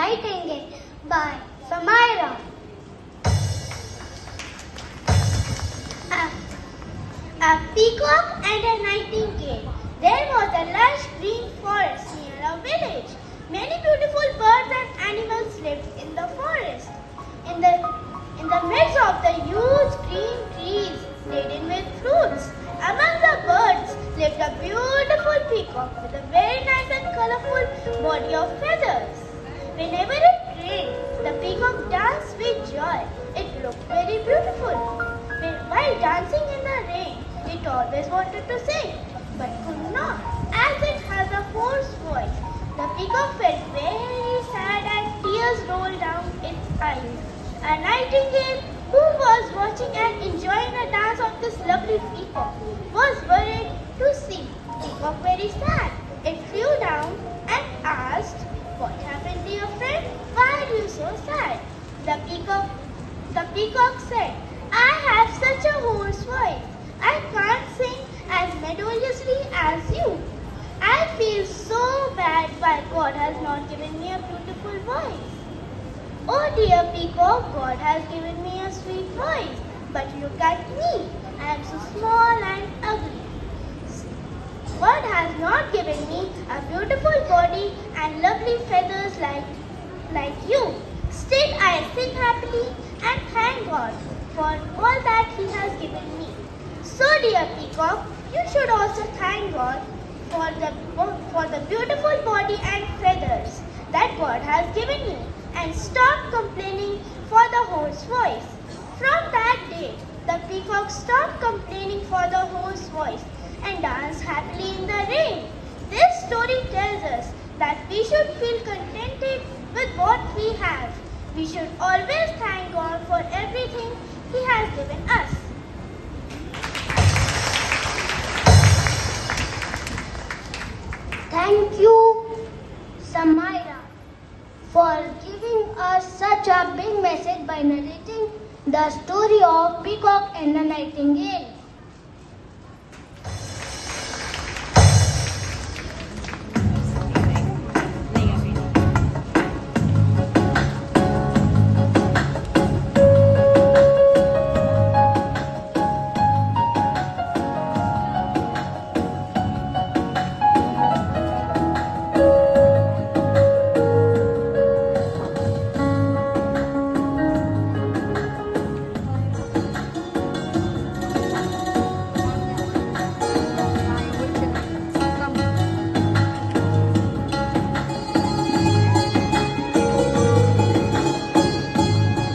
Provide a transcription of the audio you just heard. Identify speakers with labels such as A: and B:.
A: Nightingale by Samaira. A peacock and a nightingale. There was a lush green forest near a village. Many beautiful birds and animals lived in the forest. In the midst of the huge green trees laden with fruits, among the birds lived a beautiful peacock with a very nice and colorful body of feathers. Whenever it rained, the peacock danced with joy. It looked very beautiful. While dancing in the rain, it always wanted to sing, but could not, as it has a hoarse voice. The peacock felt very sad and tears rolled down its eyes. A nightingale, who was watching and enjoying the dance of this lovely peacock, was worried to see Peacock very sad. It flew down and asked, "What happened, dear friend? Why are you so sad?" The peacock said, "I have such a hoarse voice. I can't sing as melodiously as you. I feel so bad why God has not given me a beautiful voice." "Oh dear peacock, God has given me a sweet voice. But look at me. I am so small and ugly. God has not given me a beautiful body and lovely feathers like you. Still I sing happily and thank God for all that He has given me. So dear peacock, you should also thank God for the beautiful body and feathers that God has given you, and stop complaining for the hoarse voice." From that day, the peacock stopped complaining for the hoarse voice and danced happily in the rain. This story tells us that we should feel contented with what we have. We should always thank God for everything He has given us.
B: Thank you, Samaira, for giving us such a big message by narrating the story of Peacock and the Nightingale.